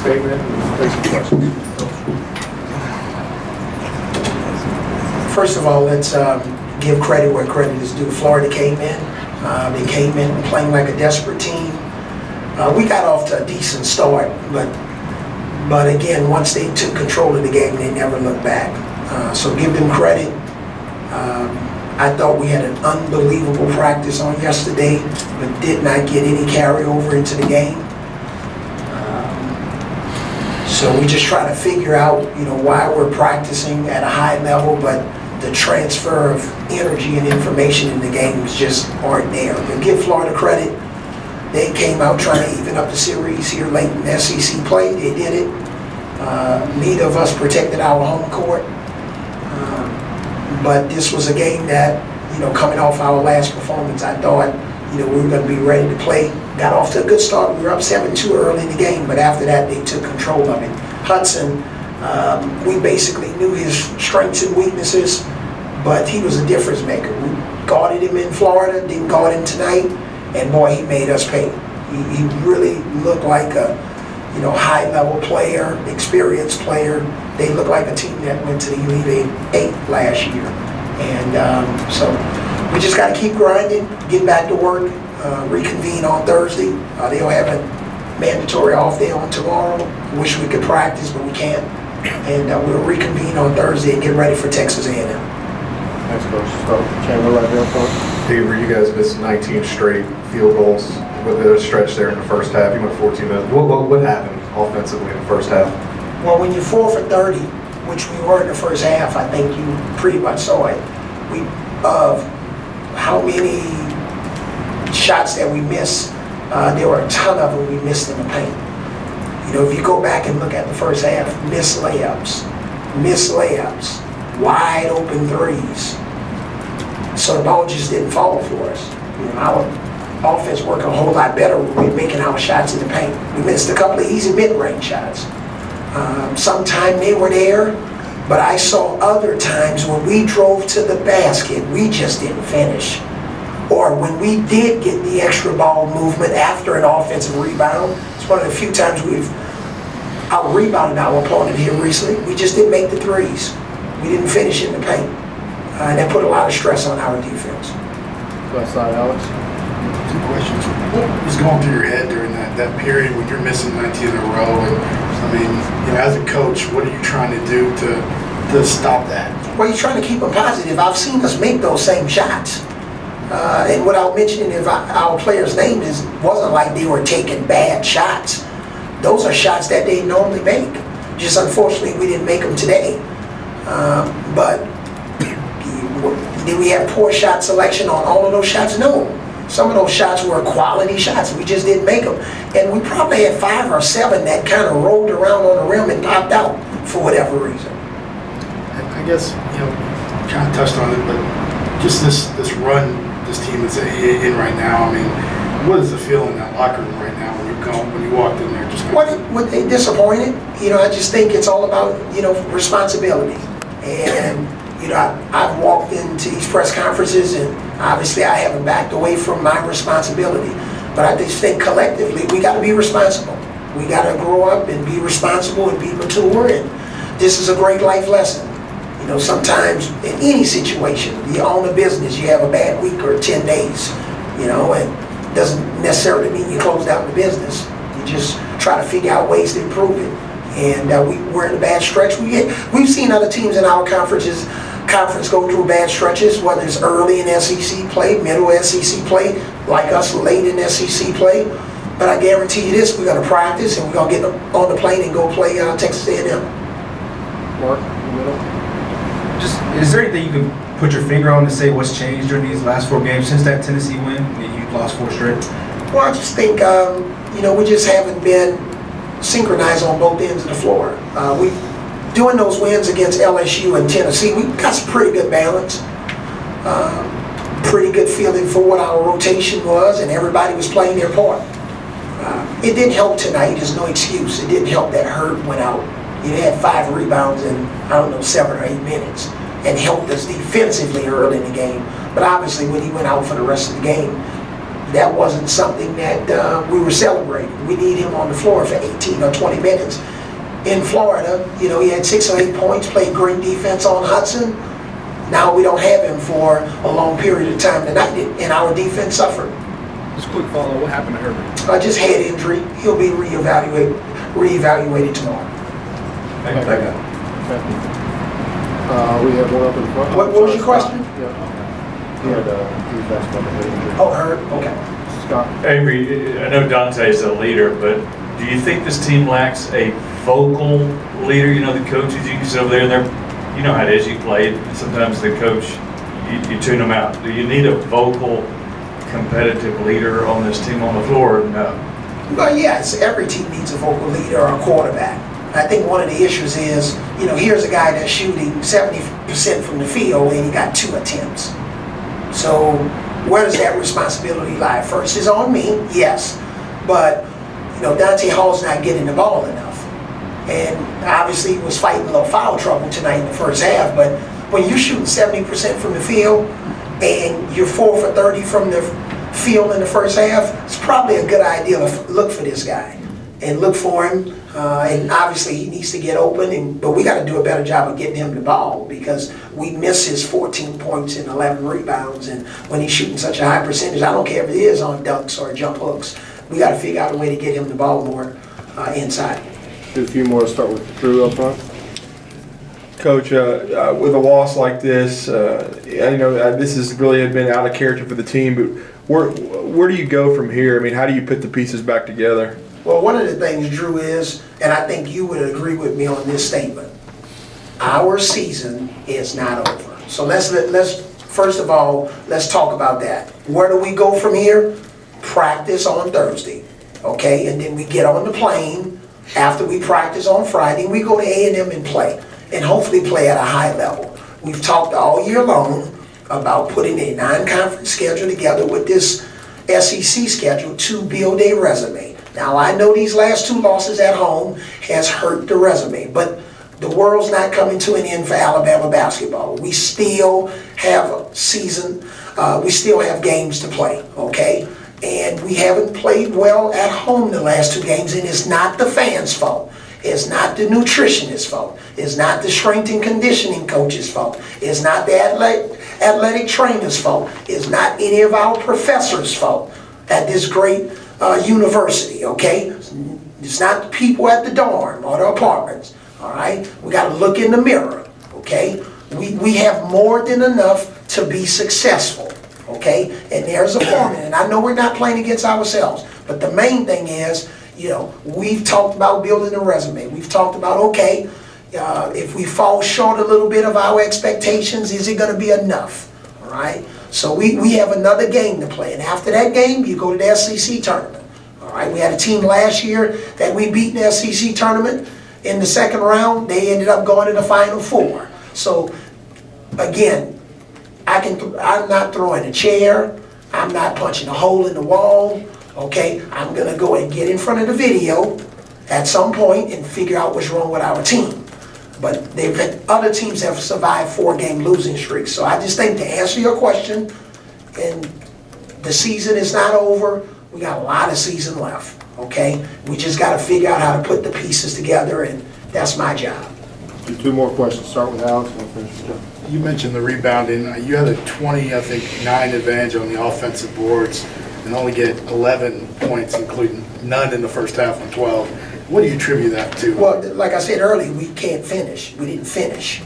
statement and take some questions. First of all, let's give credit where credit is due. Florida came in. They came in playing like a desperate team. We got off to a decent start, but again, once they took control of the game, they never looked back. So give them credit. I thought we had an unbelievable practice on yesterday, but did not get any carryover into the game. So we just try to figure out, why we're practicing at a high level, but the transfer of energy and information in the games just aren't there. But give Florida credit. They came out trying to even up the series here late in SEC play. They did it. Neither of us protected our home court. But this was a game that, coming off our last performance, I thought, we were going to be ready to play. Got off to a good start. We were up 7-2 early in the game, but after that, they took control of it. Hudson, we basically knew his strengths and weaknesses, but he was a difference maker. We guarded him in Florida, didn't guard him tonight, and boy, he made us pay. He really looked like a, high-level player, experienced player. They look like a team that went to the Elite Eight last year. And so we just got to keep grinding, get back to work, reconvene on Thursday. They'll have a mandatory off day on tomorrow. Wish we could practice, but we can't. And we'll reconvene on Thursday and get ready for Texas A&M. Thanks, Coach. Start Chandler right there, Coach. Avery, you guys missed 19 straight field goals with a stretch there in the first half. You went 14 minutes. What happened offensively in the first half? Well, when you're 4 for 30, which we were in the first half, I think you pretty much saw it. How many shots that we missed, there were a ton of them we missed in the paint. If you go back and look at the first half, missed layups, wide open threes. So the ball just didn't fall for us. Our offense worked a whole lot better when we were making our shots in the paint. We missed a couple of easy mid-range shots. Sometime they were there, but I saw other times when we drove to the basket, we just didn't finish. Or when we did get the extra ball movement after an offensive rebound, it's one of the few times we've out-rebounded our opponent here recently. We just didn't make the threes. We didn't finish in the paint. And that put a lot of stress on our defense. Left side, Alex. 2 questions. What was going through your head during that period when you're missing 19 in a row? And as a coach, what are you trying to do to stop that? Well, you're trying to keep them positive. I've seen us make those same shots. And without mentioning our players' names, it wasn't like they were taking bad shots. Those are shots that they normally make. Just unfortunately, we didn't make them today. But did we have poor shot selection on all of those shots? No. Some of those shots were quality shots. We just didn't make them. And we probably had 5 or 7 that kind of rolled around on the rim and popped out for whatever reason. I guess, kind of touched on it, but just this run this team is in right now, what is the feel in that locker room right now when you walked in there? What they disappointed? I just think it's all about, responsibility. And I've walked into these press conferences, and obviously I haven't backed away from my responsibility. But I just think collectively we got to be responsible. We got to grow up and be responsible and be mature. And this is a great life lesson. Sometimes in any situation, you own a business, you have a bad week or 10 days, and it doesn't necessarily mean you close down the business. You just try to figure out ways to improve it. And we're in a bad stretch. We've seen other teams in our conference go through bad stretches, whether it's early in SEC play, middle SEC play, like us late in SEC play. But I guarantee you this, we're going to practice and we're going to get on the plane and go play Texas A&M. Mark, middle. Is there anything you can put your finger on to say what's changed during these last 4 games since that Tennessee win? You've lost 4 straight. Well, I just think, we just haven't been synchronized on both ends of the floor. Doing those wins against LSU and Tennessee, we got some pretty good balance, pretty good feeling for what our rotation was, and everybody was playing their part. It didn't help tonight. There's no excuse. It didn't help that Hurt went out. He had 5 rebounds in, 7 or 8 minutes and helped us defensively early in the game. But obviously when he went out for the rest of the game, that wasn't something that we were celebrating. We need him on the floor for 18 or 20 minutes. In Florida, you know, he had 6 or 8 points, played great defense on Hudson. Now we don't have him for a long period of time tonight, and our defense suffered. Just quick follow, what happened to Herbert? Just head injury. He'll be reevaluated tomorrow. Thank you. We have one up in front. What was your question? Yeah. He was asked about the head injury. Oh, Herb, okay. Scott? Avery, I know Dante's a leader, but do you think this team lacks a vocal leader? You know, the coaches, you can sit over there and they're, you know how it is, you play. Sometimes the coach, you tune them out. Do you need a vocal, competitive leader on this team on the floor? No. Well, yes, every team needs a vocal leader or a quarterback. I think one of the issues is, you know, here's a guy that's shooting 70% from the field and he got 2 attempts. So where does that responsibility lie? First is on me, yes, but you know, Dante Hall's not getting the ball enough. And obviously he was fighting a little foul trouble tonight in the first half, but when you're shooting 70% from the field and you're 4 for 30 from the field in the first half, it's probably a good idea to look for this guy and look for him. And obviously he needs to get open, but we got to do a better job of getting him the ball because we miss his 14 points and 11 rebounds. And when he's shooting such a high percentage, I don't care if it is on dunks or jump hooks, we got to figure out a way to get him the ball more inside. Do a few more to start with Drew up front. Coach, with a loss like this, I know this has really been out of character for the team, but where do you go from here? I mean, how do you put the pieces back together? Well, one of the things, Drew, is, and I think you would agree with me on this statement, our season is not over. So let's first of all, let's talk about that. Where do we go from here? Practice on Thursday, okay? And then we get on the plane after we practice on Friday, and we go to A&M and play, and hopefully play at a high level. We've talked all year long about putting a non-conference schedule together with this SEC schedule to build a resume. Now, I know these last 2 losses at home has hurt the resume, but the world's not coming to an end for Alabama basketball. We still have a season, we still have games to play, okay? And we haven't played well at home the last 2 games, and it's not the fans' fault. It's not the nutritionist's fault. It's not the strength and conditioning coach's fault. It's not the athletic trainer's fault. It's not any of our professors' fault at this great university, okay? It's not the people at the dorm or the apartments, all right? We got to look in the mirror, okay? We have more than enough to be successful, okay? And there's a formula, and I know we're not playing against ourselves, but the main thing is, you know, we've talked about building a resume. We've talked about, okay, if we fall short a little bit of our expectations, is it going to be enough, all right? So we have another game to play, and after that game, you go to the SEC tournament. All right, we had a team last year that we beat in the SEC tournament in the 2nd round. They ended up going to the Final Four. So again, I'm not throwing a chair. I'm not punching a hole in the wall. Okay, I'm gonna go and get in front of the video at some point and figure out what's wrong with our team. But other teams have survived 4-game losing streaks. So I just think, to answer your question, and the season is not over. We got a lot of season left, okay? We just got to figure out how to put the pieces together, and that's my job. Do 2 more questions. Start with Alex and we'll finish with Joe. You mentioned the rebounding. You had a 9 advantage on the offensive boards and only get 11 points, including none in the first half on 12. What do you attribute that to? Well, like I said earlier, we can't finish. We didn't finish.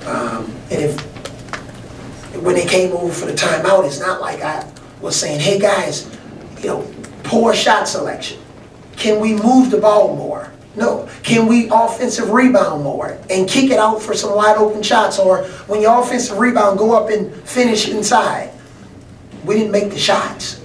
And when they came over for the timeout, it's not like I was saying, hey guys, you know, poor shot selection. Can we move the ball more? No. Can we offensive rebound more and kick it out for some wide open shots? Or when your offensive rebound, go up and finish inside. We didn't make the shots.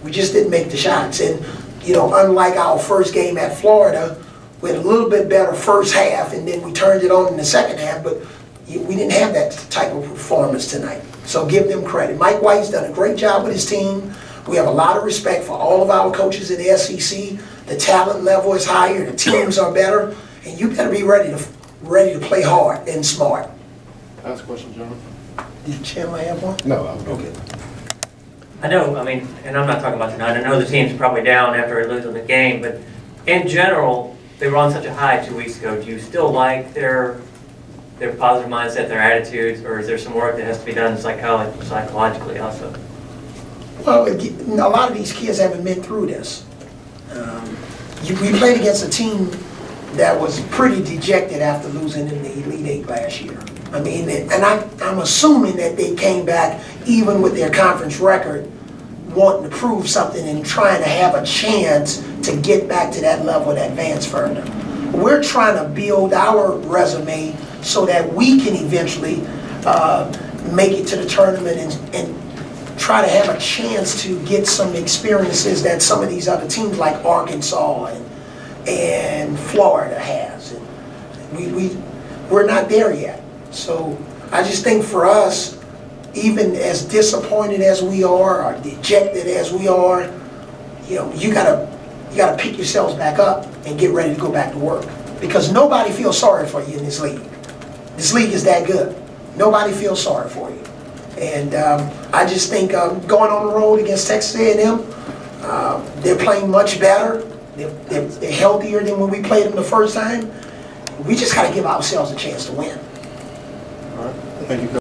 We just didn't make the shots. And you know, unlike our first game at Florida, we had a little bit better first half, and then we turned it on in the second half, but we didn't have that type of performance tonight. So give them credit. Mike White's done a great job with his team. We have a lot of respect for all of our coaches in the SEC. The talent level is higher, the teams are better, and you better be ready to play hard and smart. Ask a question, John. Did Chandler have one? No, I'm good. Okay. I know, I mean, and I'm not talking about tonight, I know the team's probably down after losing the game, but in general, they were on such a high 2 weeks ago. Do you still like their positive mindset, their attitudes, or is there some work that has to be done psychologically also? Well, a lot of these kids haven't been through this. We played against a team that was pretty dejected after losing in the Elite Eight last year. I mean, and I'm assuming that they came back, even with their conference record, wanting to prove something and trying to have a chance to get back to that level and advance further. We're trying to build our resume so that we can eventually make it to the tournament and try to have a chance to get some experiences that some of these other teams like Arkansas and Florida has. And we're not there yet. So I just think for us, even as disappointed as we are or dejected as we are, you know, you gotta pick yourselves back up and get ready to go back to work. Because nobody feels sorry for you in this league. This league is that good. Nobody feels sorry for you. And I just think going on the road against Texas A&M, they're playing much better. They're healthier than when we played them the first time. We just got to give ourselves a chance to win. All right. Thank you, Coach.